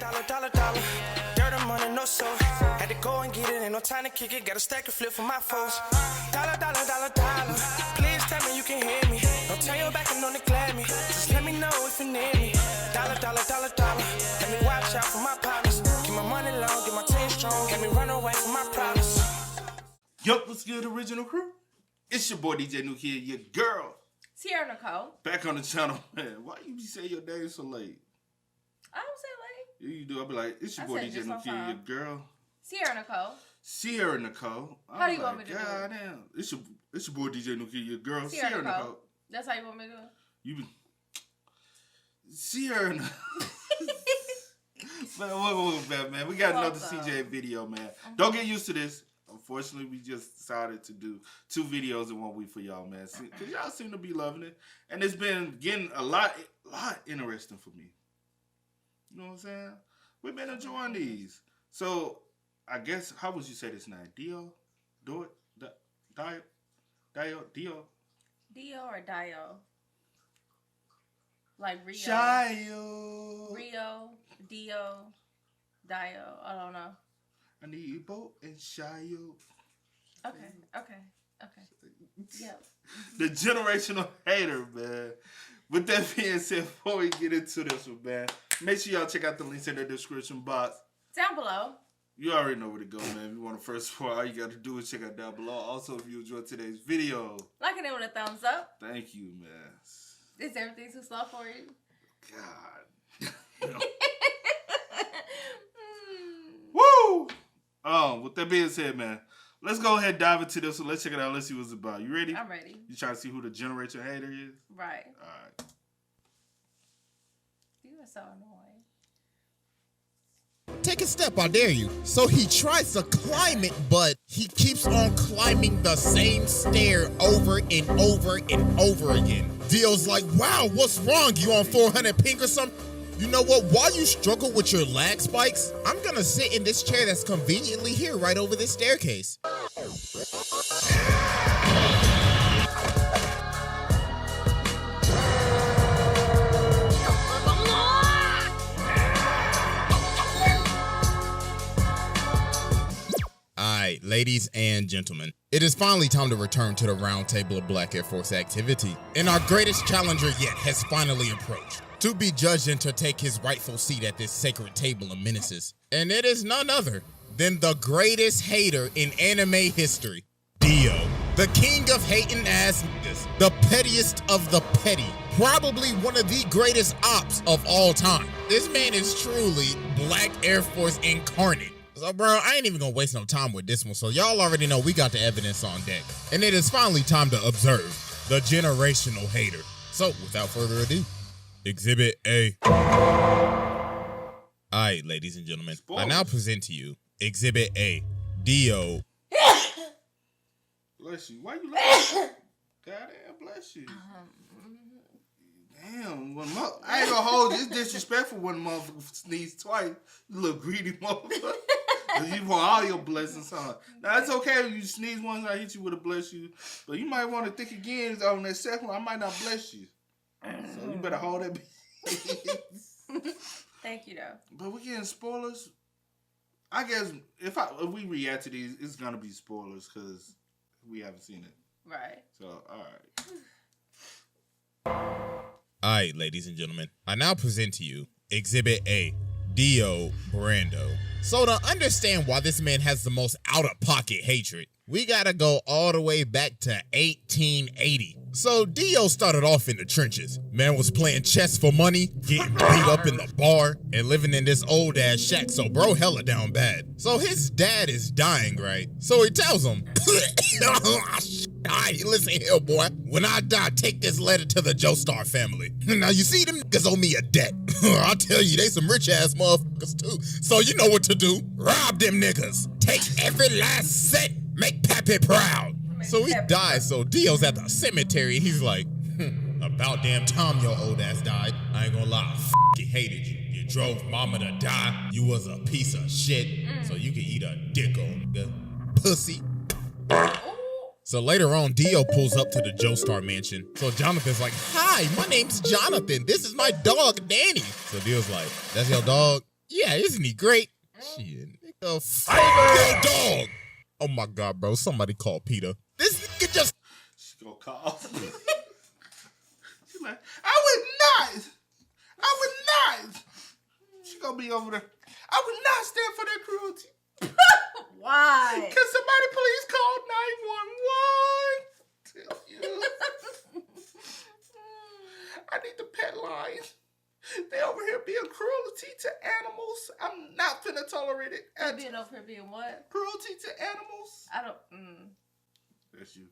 dollar. Dirt and money, no soul. Had to go and get it, ain't no time to kick it. Got a stack of flip for my foes. Dollar. Please tell me you can hear me. Don't turn your back and don't neglect me. Just let me know if you need me. Dollar. Let me watch out for my partners. Keep my money long, get my team strong. Let me run away from my problems. Yup, what's good, original crew? It's your boy DJ New Kid, your girl. Sierra Nicole. Back on the channel, man. Why you be saying your name so late? I don't say late. Yeah, you do. I'll be like, it's your boy DJ New Kid, your girl. Sierra Nicole. How do you want me to do it? God damn. It's your boy DJ New Kid, your girl. Sierra Nicole. That's how you want me to do it? You be Sierra Nicole. Man, we got another CJ video, man. Don't get used to this. Unfortunately, we just decided to do 2 videos in 1 week for y'all, man. Because y'all seem to be loving it. And it's been getting a lot interesting for me. You know what I'm saying? We've been enjoying these. So, I guess, how would you say this now? DIO? DIO? DIO or DIO? Like Rio. Shayo. Rio, DIO, DIO. I don't know. I need boat and Shayo. Okay. Yep. The generational hater, man. With that being said, before we get into this one, man, make sure y'all check out the links in the description box. Down below. You already know where to go, man. If you want to first support, all you got to do is check out down below. Also, if you enjoyed today's video, like it with a thumbs up. Thank you, man. Is everything too slow for you? God. Woo! With that being said, man, let's go ahead and dive into this one. Let's check it out. Let's see what it's about. You ready? I'm ready. You trying to see who the generation hater is? Right. All right. You are so annoying. Take a step, I dare you. So he tries to climb it, but he keeps on climbing the same stair over and over and over again. Dio's like, wow, what's wrong? You on 400 ping or something? You know what? While you struggle with your lag spikes, I'm gonna sit in this chair that's conveniently here right over this staircase. Alright, ladies and gentlemen, it is finally time to return to the round table of Black Air Force activity. And our greatest challenger yet has finally approached, to be judged and to take his rightful seat at this sacred table of menaces. And it is none other than the greatest hater in anime history, DIO. The king of hating ass niggas, the pettiest of the petty, probably one of the greatest ops of all time. This man is truly Black Air Force incarnate. So, bro, I ain't even gonna waste no time with this one, so y'all already know we got the evidence on deck. And it is finally time to observe the generational hater. So, without further ado, Exhibit A. Alright, ladies and gentlemen, I now present to you Exhibit A, DIO. Bless you. Why you laughing? Goddamn, bless you. Damn, I ain't gonna hold you. It's disrespectful when motherfucker sneeze twice. You little greedy motherfucker. You want all your blessings, huh? Now, it's okay if you sneeze once, I hit you with a bless you. But you might want to think again on that second one. I might not bless you. So you better hold that. Thank you, though. But we getting spoilers. I guess if we react to these, it's gonna be spoilers because we haven't seen it. Right. So, all right. Alright, ladies and gentlemen, I now present to you Exhibit A, DIO Brando. So to understand why this man has the most out-of-pocket hatred, we gotta go all the way back to 1880. So DIO started off in the trenches. Man was playing chess for money, getting beat up in the bar, and living in this old ass shack, so bro hella down bad. So his dad is dying, right? So he tells him, alright, listen here, boy. When I die, take this letter to the Joestar family. Now you see, them niggas owe me a debt. I'll tell you, they some rich ass motherfuckers too. So you know what to do. Rob them niggas. Take every last cent. Make Pappy proud. So he dies, so Dio's at the cemetery, and he's like, about damn time your old ass died. I ain't gonna lie, I f***ing hated you. You drove mama to die. You was a piece of shit, so you can eat a dick on the pussy. So later on, DIO pulls up to the Joestar mansion. So Jonathan's like, hi, my name's Jonathan. This is my dog, Danny. So DIO's like, that's your dog? Yeah, isn't he great? Shit, nigga, fuck your dog. Oh my God, bro. Somebody call Peter. This nigga just... She gonna call. She's like, I would not. She gonna be over there. I would not stand for that cruelty. Why? Can somebody please call 911? Tell you. I need the pet line. They over here being cruelty to animals. I'm not finna tolerate it. They being over here being what? Cruelty to animals. I don't. That's you.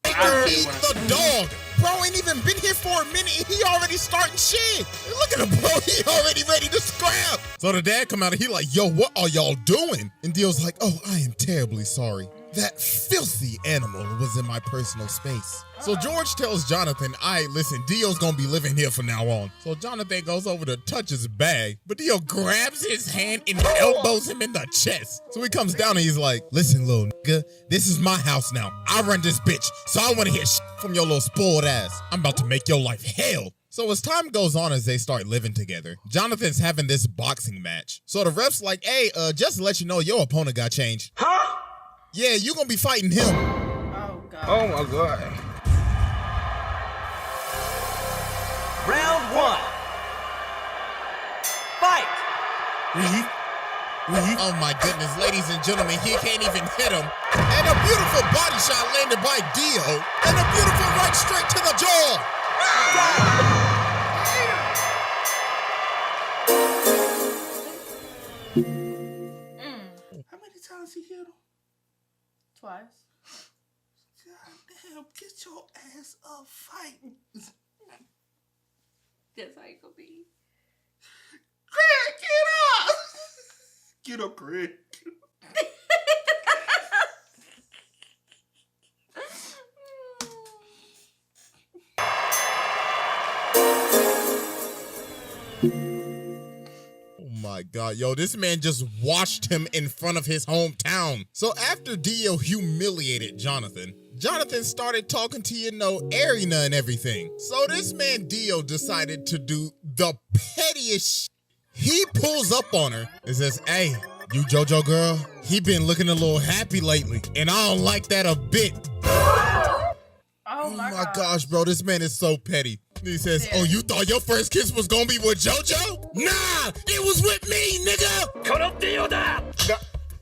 Feed the dog. Bro ain't even been here for a minute and he already starting shit. Look at him, bro. He already ready to scrap. So the dad come out and he like, yo, what are y'all doing? And Dio's like, oh, I am terribly sorry. That filthy animal was in my personal space. So George tells Jonathan, all right, listen, Dio's gonna be living here from now on. So Jonathan goes over to touch his bag, but Dio grabs his hand and elbows him in the chest. So he comes down and he's like, listen, little nigga, this is my house now. I run this bitch, so I wanna hear shit from your little spoiled ass. I'm about to make your life hell. So as time goes on, as they start living together, Jonathan's having this boxing match. So the ref's like, hey, just to let you know, your opponent got changed. Huh? Yeah, you gonna be fighting him. Oh, God. Oh my God. Round one. Fight. Oh my goodness, ladies and gentlemen, he can't even hit him. And a beautiful body shot landed by Dio. And a beautiful right straight to the jaw. How many times he hit him? Twice. God damn, get your ass up fighting. That's how you gonna be. Craig, get up! Get up, Craig. Oh my God, yo, this man just washed him in front of his hometown. So after Dio humiliated Jonathan, Jonathan started talking to, Arena and everything. So this man Dio decided to do the pettiest shit. He pulls up on her and says, hey, you JoJo girl, he been looking a little happy lately, and I don't like that a bit. Oh my gosh, bro, this man is so petty. He says, oh, you thought your first kiss was gonna be with JoJo? Nah, it was with me, nigga!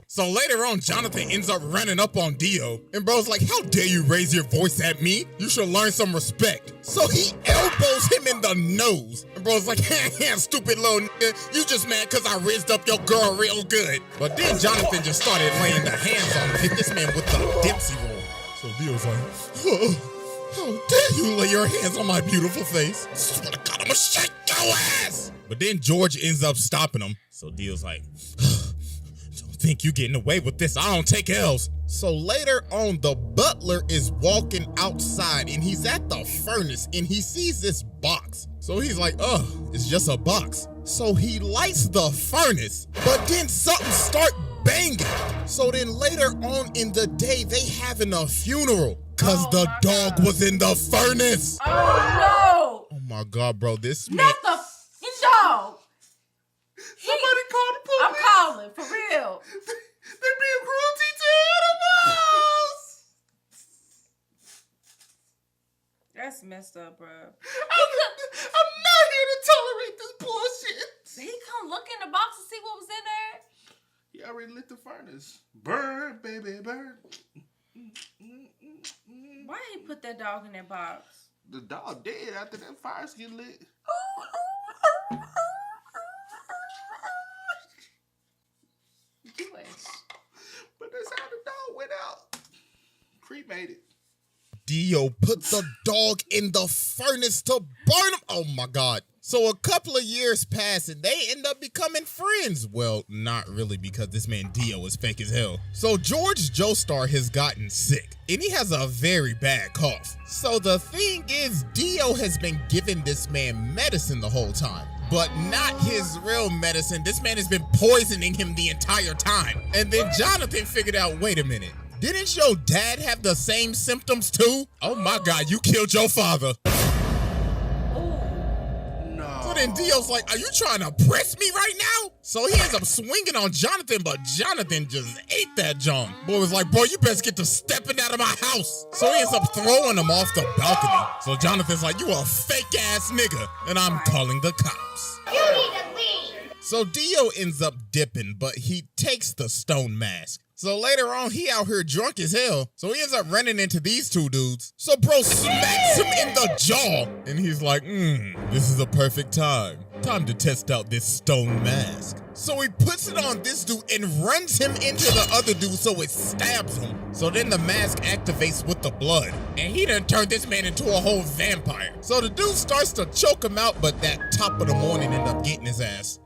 So later on, Jonathan ends up running up on Dio, and bro's like, how dare you raise your voice at me? You should learn some respect. So he elbows him in the nose, and bro's like, stupid little nigga, you just mad cause I raised up your girl real good. But then Jonathan just started laying the hands on him, hit this man with the Dempsey roll. So Dio's like, how dare you lay your hands on my beautiful face? I swear to God, I'm gonna shake your ass. But then George ends up stopping him. So Dio's like, don't think you getting away with this. I don't take L's. So later on, the butler is walking outside and he's at the furnace and he sees this box. So he's like, it's just a box. So he lights the furnace, but then something start banging. So then later on in the day, they having a funeral because the dog was in the furnace. Oh no! Oh my God, bro, this man. Not the dog. Somebody call the police. I'm calling, for real. They being cruelty to animals. That's messed up, bro. I'm not here to tolerate this bullshit. Did he come look in the box to see what was in there? He already lit the furnace. Burn, baby, burn. Why he put that dog in that box? The dog dead after that fire get lit. But that's how the dog went out. Cremated. Dio put the dog in the furnace to burn him. Oh my God. So a couple of years pass and they end up becoming friends. Well, not really, because this man Dio is fake as hell. So George Joestar has gotten sick and he has a very bad cough. So the thing is, Dio has been giving this man medicine the whole time, but not his real medicine. This man has been poisoning him the entire time. And then Jonathan figured out, wait a minute, didn't your dad have the same symptoms too? Oh my God, you killed your father. then Dio's like, are you trying to press me right now? So he ends up swinging on Jonathan, but Jonathan just ate that John. Boy was like, bro, you best get to stepping out of my house. So he ends up throwing him off the balcony. So Jonathan's like, you a fake ass nigga, and I'm calling the cops. You need to leave. So Dio ends up dipping, but he takes the stone mask. So later on, he out here drunk as hell. So he ends up running into these two dudes. So bro smacks him in the jaw. And he's like, this is a perfect time. Time to test out this stone mask. So he puts it on this dude and runs him into the other dude so it stabs him. So then the mask activates with the blood. And he done turned this man into a whole vampire. So the dude starts to choke him out, but that top of the morning end up getting his ass.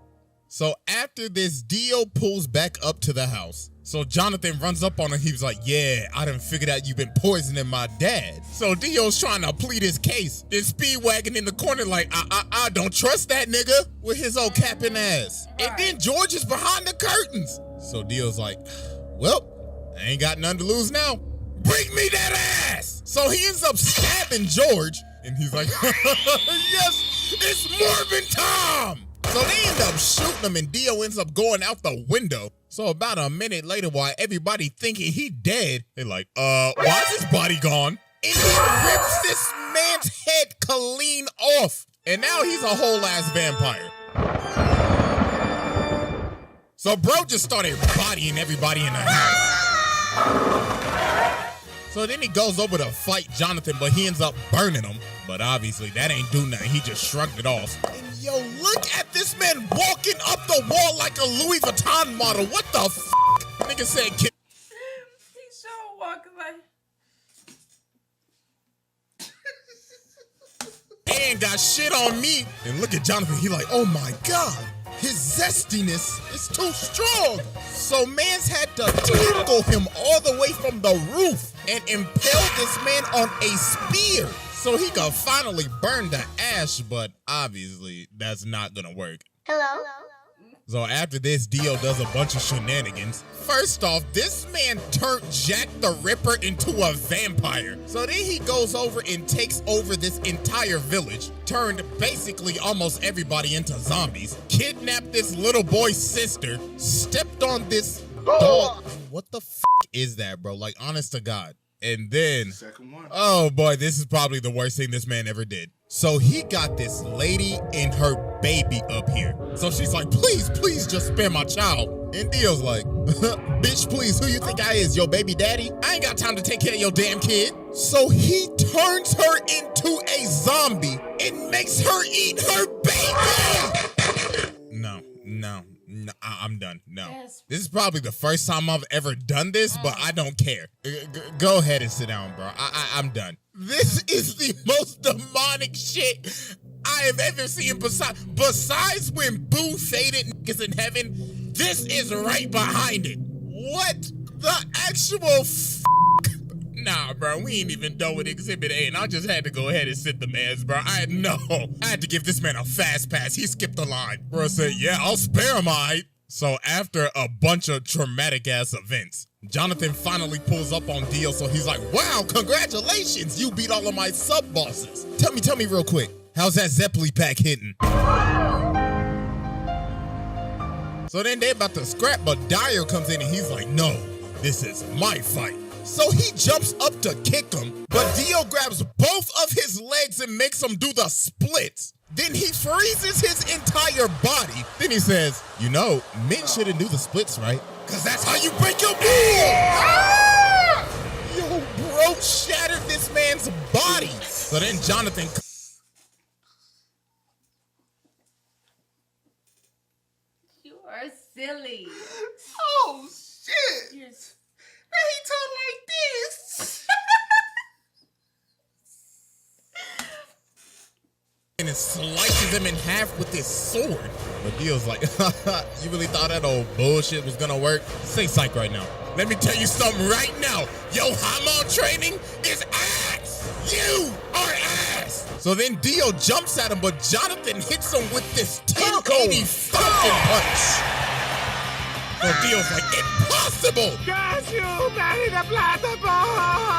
So after this, Dio pulls back up to the house. So Jonathan runs up on him. He was like, yeah, I done figured out you've been poisoning my dad. So Dio's trying to plead his case. Then Speedwagon in the corner like, I don't trust that nigga with his old capping ass. And then George is behind the curtains. So Dio's like, well, I ain't got nothing to lose now. Bring me that ass. So he ends up stabbing George. And he's like, yes, it's Morbin Tom. So they end up shooting him and Dio ends up going out the window. So about a minute later, while everybody thinking he dead, they're like, why is his body gone? And he rips this man's head clean off. And now he's a whole ass vampire. So bro just started bodying everybody in the house. So then he goes over to fight Jonathan, but he ends up burning him. But obviously that ain't do nothing. He just shrugged it off. And yo, look at this man walking up the wall like a Louis Vuitton model. What the f***? Nigga said, He sure walking like. and got shit on me. And look at Jonathan. He like, oh my God. His zestiness is too strong. So mans had to tackle him all the way from the roof and impale this man on a spear so he could finally burn the ash, but obviously that's not gonna work. Hello? So after this, Dio does a bunch of shenanigans. First off, this man turned Jack the Ripper into a vampire. So then he goes over and takes over this entire village, turned basically almost everybody into zombies, kidnapped this little boy's sister, stepped on this dog. What the f is that, bro? Like, honest to God. And then, Second one. oh boy, this is probably the worst thing this man ever did. So he got this lady and her baby up here. So she's like, please, please just spare my child. And Dio's like, bitch, please, who you think I is, your baby daddy? I ain't got time to take care of your damn kid. So he turns her into a zombie and makes her eat her baby. No, I'm done. No. Yes. This is probably the first time I've ever done this, but I don't care. Go ahead and sit down, bro. I'm done. This is the most demonic shit I have ever seen besides when Boo faded niggas in heaven. This is right behind it. What the actual f***? Nah, bro, we ain't even done with Exhibit A, and I just had to go ahead and sit the mans, bro. I had to give this man a fast pass. He skipped the line. Bro said, yeah, I'll spare him, alright. So after a bunch of traumatic-ass events, Jonathan finally pulls up on Dio, so he's like, wow, congratulations, you beat all of my sub-bosses. Tell me real quick, how's that Zeppeli pack hitting? So then they about to scrap, but DIO comes in and he's like, no, this is my fight. So he jumps up to kick him, but Dio grabs both of his legs and makes him do the splits. Then he freezes his entire body. Then he says, you know, men shouldn't do the splits, right? Because that's how you break your bull. Yo, bro shattered this man's body. So then Jonathan... You are silly. Oh, shit. You're Now he talk like this. and it slices him in half with his sword. But Dio's like, you really thought that old bullshit was gonna work? Say psych right now. Let me tell you something right now. Yo, hormone training is ass. You are ass. So then Dio jumps at him, but Jonathan hits him with this 1080 Falcon punch. So Dio's like, impossible. Guys, you married a platypus!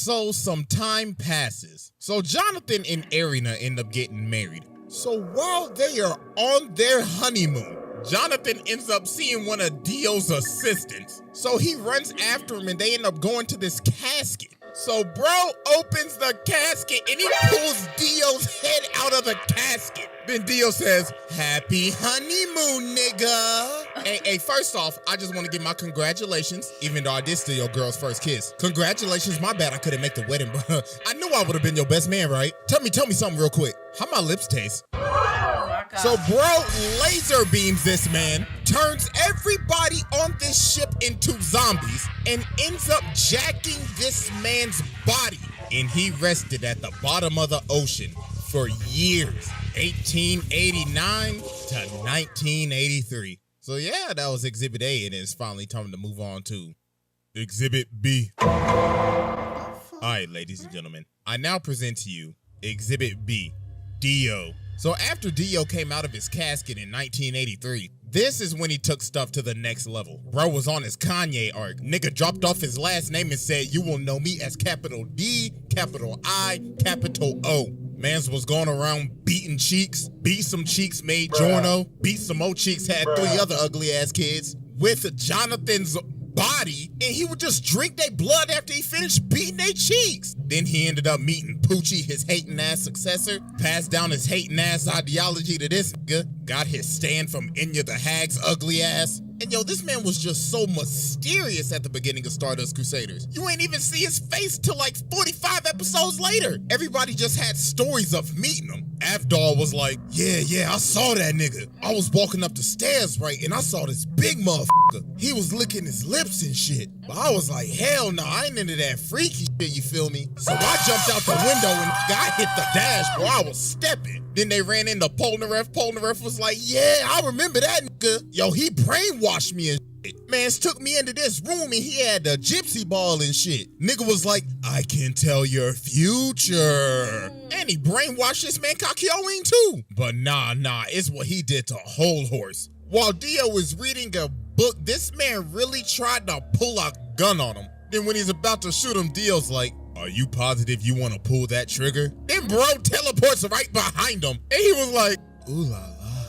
So some time passes. So Jonathan and Arena end up getting married. So while they are on their honeymoon, Jonathan ends up seeing one of Dio's assistants. So he runs after him and they end up going to this casket. So bro opens the casket and he pulls Dio's head out of the casket. Then Dio says, "Happy honeymoon, nigga." Hey, first off, I just want to give my congratulations, even though I did steal your girl's first kiss. Congratulations, my bad I couldn't make the wedding, but I knew I would have been your best man, right? Tell me something real quick. How my lips taste? Oh my God. So bro laser beams this man, turns everybody on this ship into zombies, and ends up jacking this man's body. And he rested at the bottom of the ocean for years, 1889 to 1983. So yeah, that was Exhibit A, and it's finally time to move on to Exhibit B. All right, ladies and gentlemen, I now present to you Exhibit B, Dio. So after Dio came out of his casket in 1983, this is when he took stuff to the next level. Bro was on his Kanye arc. Nigga dropped off his last name and said, "You will know me as capital D, capital I, capital O." Mans was going around beating cheeks, beat some cheeks, made Jorno, beat some more cheeks, had 3 other ugly ass kids with Jonathan's body, and he would just drink their blood after he finished beating their cheeks. Then he ended up meeting Poochie, his hating ass successor, passed down his hating ass ideology to this nigga, got his stand from Enya the Hag's ugly ass. And yo, this man was just so mysterious at the beginning of Stardust Crusaders. You ain't even see his face till like 45 episodes later. Everybody just had stories of meeting him. Avdol was like, yeah, I saw that nigga. I was walking up the stairs, right, and I saw this big motherfucker. He was licking his lips and shit. But I was like, hell no, I ain't into that freaky shit, you feel me? So I jumped out the window and I hit the dash, bro. I was stepping. Then they ran into Polnareff. Polnareff was like, yeah, I remember that nigga. Yo, he brainwashed me and shit. Mans took me into this room and he had the gypsy ball and shit. Nigga was like, I can tell your future. And he brainwashed this man Kakyoin too. But nah, it's what he did to Whole Horse. While Dio was reading a book, this man really tried to pull a gun on him. Then when he's about to shoot him, Dio's like, are you positive you want to pull that trigger? Then bro teleports right behind him. And he was like, ooh la la,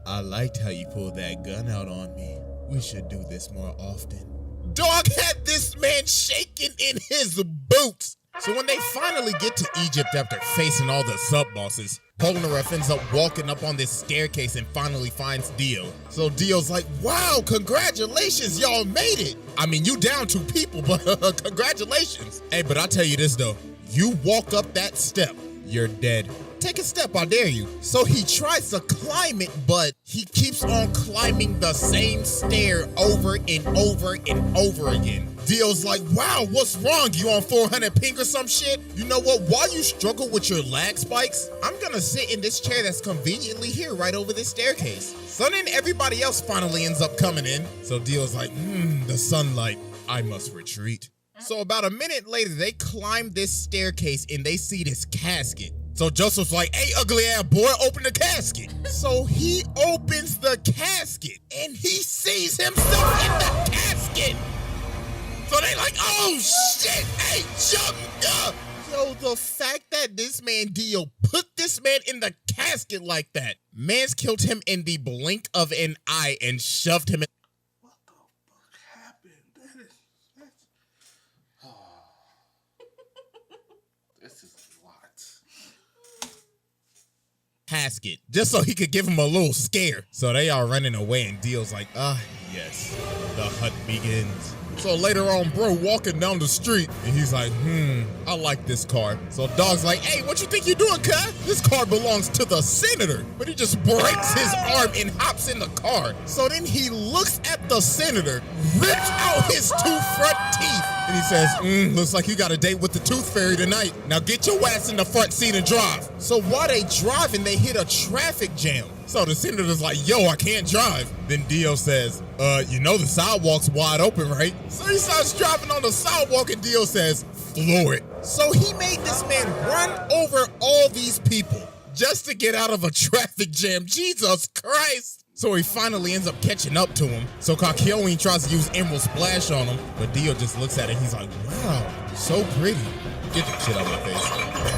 I liked how you pulled that gun out on me. We should do this more often. Dog had this man shaking in his boots. So when they finally get to Egypt after facing all the sub-bosses, Polnareff ends up walking up on this staircase and finally finds Dio. So Dio's like, wow, congratulations, y'all made it. I mean, you down 2 people, but congratulations. Hey, but I'll tell you this though, you walk up that step, you're dead. Take a step, I dare you. So he tries to climb it, but he keeps on climbing the same stair over and over and over again. Dio's like, wow, what's wrong? You on 400 ping or some shit? You know what? While you struggle with your lag spikes, I'm gonna sit in this chair that's conveniently here right over this staircase. So then everybody else finally ends up coming in. So Dio's like, the sunlight, I must retreat. So about a minute later, they climb this staircase and they see this casket. So Joseph's like, hey, ugly ass boy, open the casket. So he opens the casket and he sees himself in the casket. So they like, oh shit, hey, jump up. Yo, the fact that this man Dio put this man in the casket like that, man's killed him in the blink of an eye and shoved him in. What the fuck happened? This is a lot. Casket, just so he could give him a little scare. So they are running away and Dio's like, yes, the hunt begins. So later on, bro walking down the street and he's like, I like this car. So dog's like, hey, what you think you're doing, cuz? This car belongs to the senator. But he just breaks his arm and hops in the car. So then he looks at the senator, rips out his 2 front teeth. And he says, looks like you got a date with the tooth fairy tonight. Now get your ass in the front seat and drive. So while they driving, they hit a traffic jam. So the senator's like, yo, I can't drive. Then Dio says, you know the sidewalk's wide open, right? So he starts driving on the sidewalk and Dio says, floor it. So he made this man run over all these people just to get out of a traffic jam. Jesus Christ. So he finally ends up catching up to him. So Kakyoin tries to use Emerald Splash on him, but Dio just looks at it and he's like, wow, so pretty. Get the shit out of my face.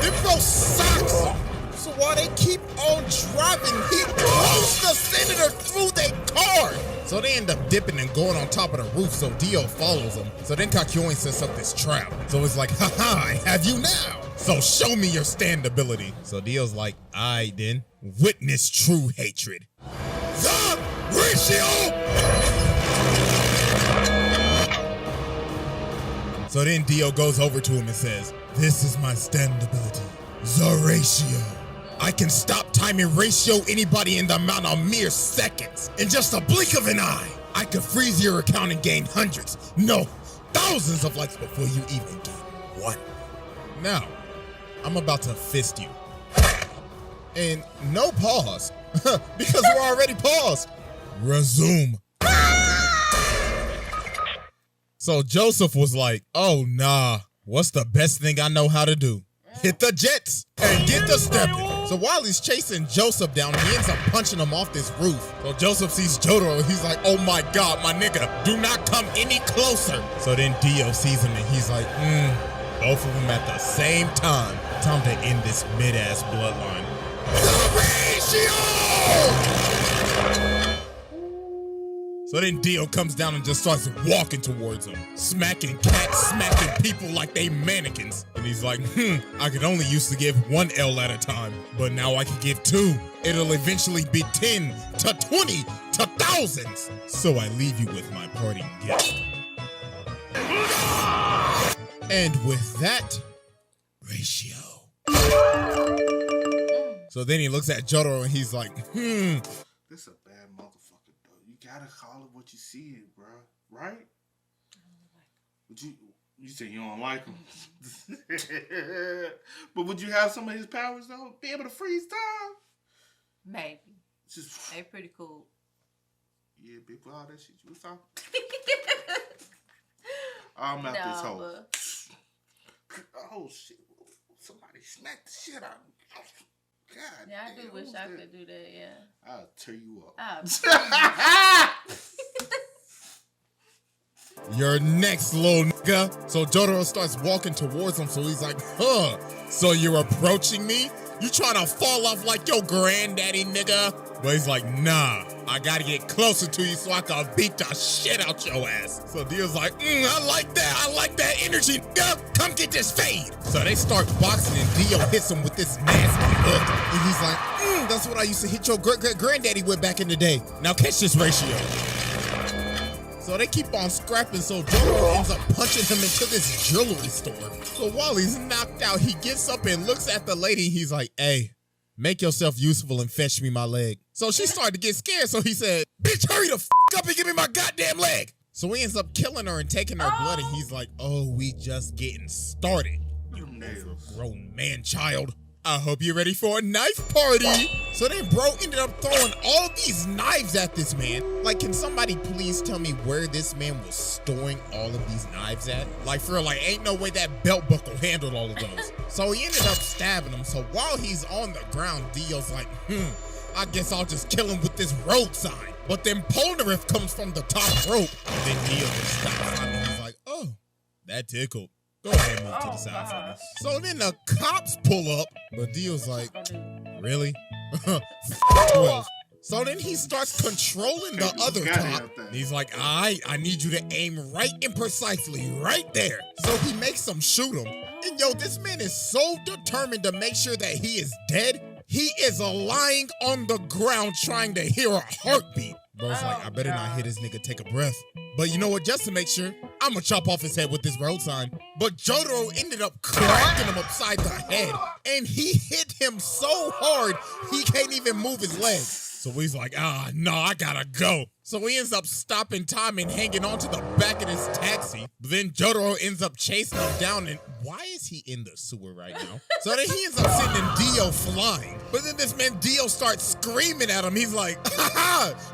Then bro socks him. So while they keep on driving, he throws the senator through their car. So they end up dipping and going on top of the roof, so Dio follows him. So then Kakyoin sets up this trap. So it's like, haha, I have you now. So show me your stand ability. So Dio's like, alright then, witness true hatred. The ratio! So then Dio goes over to him and says, this is my stand ability, the ratio. I can stop time and ratio anybody in the amount of mere seconds. In just a blink of an eye, I could freeze your account and gain hundreds, no, thousands of likes before you even gain one. Now, I'm about to fist you. And no pause, because we're already paused. Resume. So Joseph was like, oh nah, what's the best thing I know how to do? Hit the jets and get the stepping. So while he's chasing Joseph down, he ends up punching him off this roof. So Joseph sees Jotaro, he's like, oh my God, my nigga, do not come any closer. So then Dio sees him and he's like, both of them at the same time. Time to end this mid-ass bloodline. So then Dio comes down and just starts walking towards him, smacking cats, smacking people like they mannequins. And he's like, I could only used to give one L at a time, but now I can give two. It'll eventually be 10 to 20 to thousands. So I leave you with my parting gift. And with that, ratio. So then he looks at Jotaro and he's like, This a bad motherfucker, though. You gotta call it what you see it, bro. Right? Would you say you don't like him? But would you have some of his powers, though? Be able to freeze time? Maybe. Just, They pretty cool. yeah, big bro, all that shit you was talking. I'm out this hole. But Oh, shit. Somebody smacked the shit out of me. God, yeah, I do damn, wish who's I that? could do that, yeah. I'll tear you up. you're next, little nigga. So Jotaro starts walking towards him, so he's like, so you're approaching me? You trying to fall off like your granddaddy, nigga? But he's like, nah, I gotta get closer to you so I can beat the shit out your ass. So Dio's like, I like that energy, nigga. Come get this fade. So they start boxing and Dio hits him with this nasty hook. And he's like, that's what I used to hit your granddaddy with back in the day. Now catch this ratio. So they keep on scrapping, so Jotaro ends up punching him into this jewelry store. So while he's knocked out, he gets up and looks at the lady. He's like, hey, make yourself useful and fetch me my leg. So she started to get scared, so he said, bitch, hurry the f*** up and give me my goddamn leg. So he ends up killing her and taking her blood, and he's like, oh, we just getting started. You nails. Grown man child. I hope you're ready for a knife party. So then bro ended up throwing all these knives at this man. Like, can somebody please tell me where this man was storing all of these knives at? Like, for real, like, ain't no way that belt buckle handled all of those. So he ended up stabbing him. So while he's on the ground, Dio's like, I guess I'll just kill him with this road sign. But then Polnareff comes from the top rope. And then Dio just stops him and he's like, oh, that tickled. Go ahead and move to the side for me. So then the cops pull up, but Dio's like, really? 12. So then he starts controlling the other top. And he's like, I need you to aim right and precisely right there. So he makes them shoot him. And yo, this man is so determined to make sure that he is dead. He is lying on the ground trying to hear a heartbeat. Bro's like, I better not hit this nigga, take a breath. But you know what, just to make sure, I'm gonna chop off his head with this road sign. But Jotaro ended up cracking him upside the head. And he hit him so hard, he can't even move his legs. So he's like, no, I gotta go. So he ends up stopping time and hanging onto the back of this taxi. But then Jotaro ends up chasing him down, and why is he in the sewer right now? So then he ends up sending Dio flying. But then this man Dio starts screaming at him. He's like,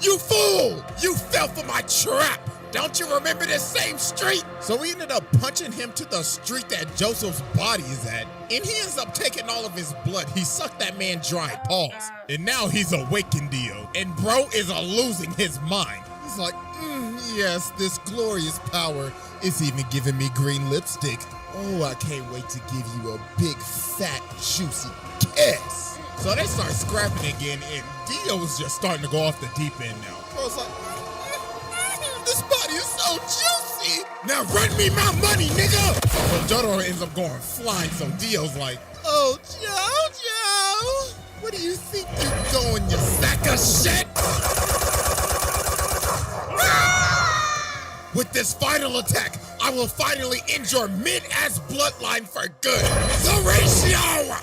you fool! You fell for my trap! Don't you remember this same street? So we ended up punching him to the street that Joseph's body is at. And he ends up taking all of his blood. He sucked that man dry, pause. And now he's awakened Dio. And bro is losing his mind. He's like, yes, this glorious power is even giving me green lipstick. Oh, I can't wait to give you a big, fat, juicy kiss. So they start scrapping again, and Dio's just starting to go off the deep end now. Bro's like, this body is so juicy. Now run me my money, nigga. So Jotaro ends up going flying, so Dio's like, oh, Jojo, what do you think you're doing, you sack of shit? With this final attack, I will finally end your mid-ass bloodline for good. The ratio!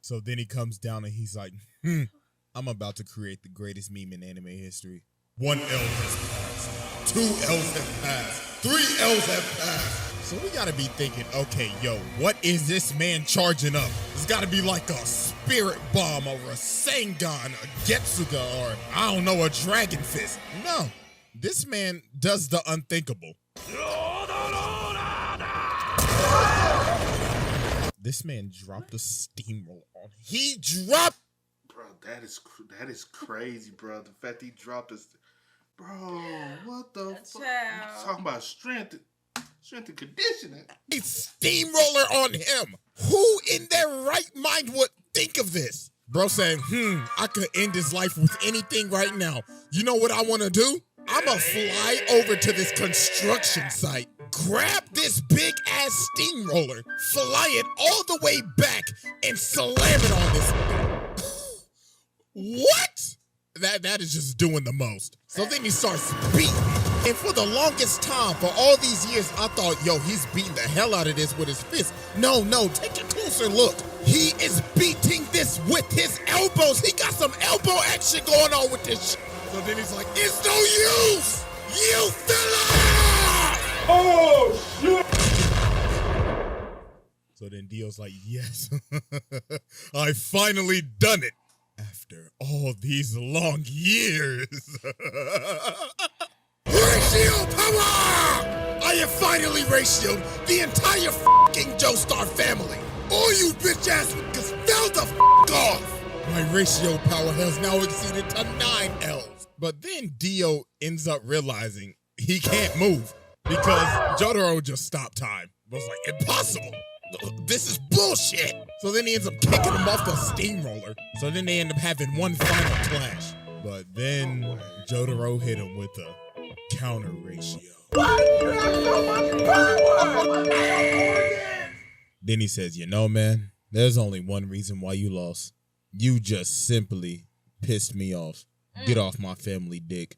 So then he comes down and he's like, I'm about to create the greatest meme in anime history. 1 L has passed. 2 L's have passed. 3 L's have passed. So we gotta be thinking, okay, yo, what is this man charging up? It's gotta be like a spirit bomb or a Sengon, a Getsuga, or I don't know, a Dragon Fist. No. This man does the unthinkable. This man dropped a steamroller on. He dropped. Bro, that is crazy, bro. The fact he dropped this. Bro, what the fuck? You talking about strength and conditioning. A steamroller on him. Who in their right mind would think of this? Bro saying, I could end his life with anything right now. You know what I want to do? I'ma fly over to this construction site, grab this big-ass steamroller, fly it all the way back, and slam it on this. What? That is just doing the most. So then he starts beating. And for the longest time, for all these years, I thought, yo, he's beating the hell out of this with his fist. No, take a closer look. He is beating this with his elbows. He got some elbow action going on with this shit. So then he's like, it's no use! You fella! Oh, shit! So then Dio's like, yes, I finally done it. After all these long years. Ratio power! I have finally ratioed the entire fucking Joestar family. All you bitch ass niggas fell the off. My ratio power has now exceeded to 9 L's. But then Dio ends up realizing he can't move because Jotaro just stopped time. I was like, impossible. This is bullshit. So then he ends up kicking him off the steamroller. So then they end up having one final clash. But then Jotaro hit him with a counter ratio. Why do you have so much power? Then he says, you know, man, there's only one reason why you lost. You just simply pissed me off. Get off my family dick.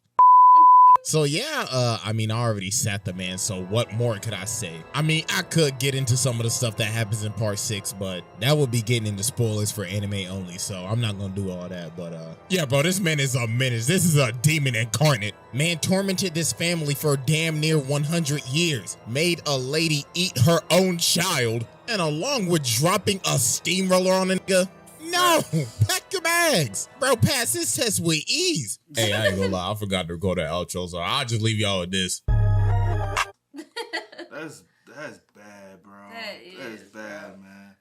So yeah, I mean, I already sat the man, so what more could I say? I mean, I could get into some of the stuff that happens in part 6, but that would be getting into spoilers for anime only, so I'm not gonna do all that, but yeah, bro, this man is a menace. This is a demon incarnate. Man tormented this family for damn near 100 years, made a lady eat her own child, and along with dropping a steamroller on a nigga, no, pack your bags. Bro, pass this test with ease. Hey, I ain't gonna lie, I forgot to record that outro, so I'll just leave y'all with this. That's bad, bro. That is bad, man.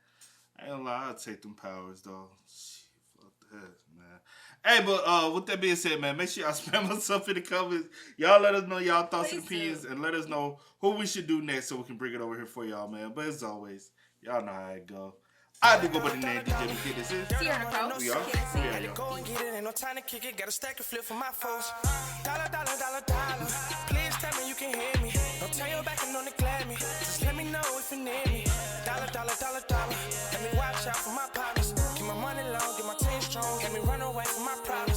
I ain't gonna lie, I'll take them powers, though. Shit, fuck that, man. Hey, but with that being said, man, make sure y'all spam us up in the comments. Y'all let us know y'all thoughts and opinions, and let us know who we should do next so we can bring it over here for y'all, man. But as always, y'all know how it go. I do go by the name DJ McKid. This is We are. Yeah, yo. Go and get it, ain't no time to kick it. Got a stack of flip for my foes. Dollar. Please tell me you can hear me. Don't turn your back and don't neglect me. Just let me know if you need me. Dollar. Let me watch out for my partners. Keep my money long, get my team strong. Let me run away from my problems.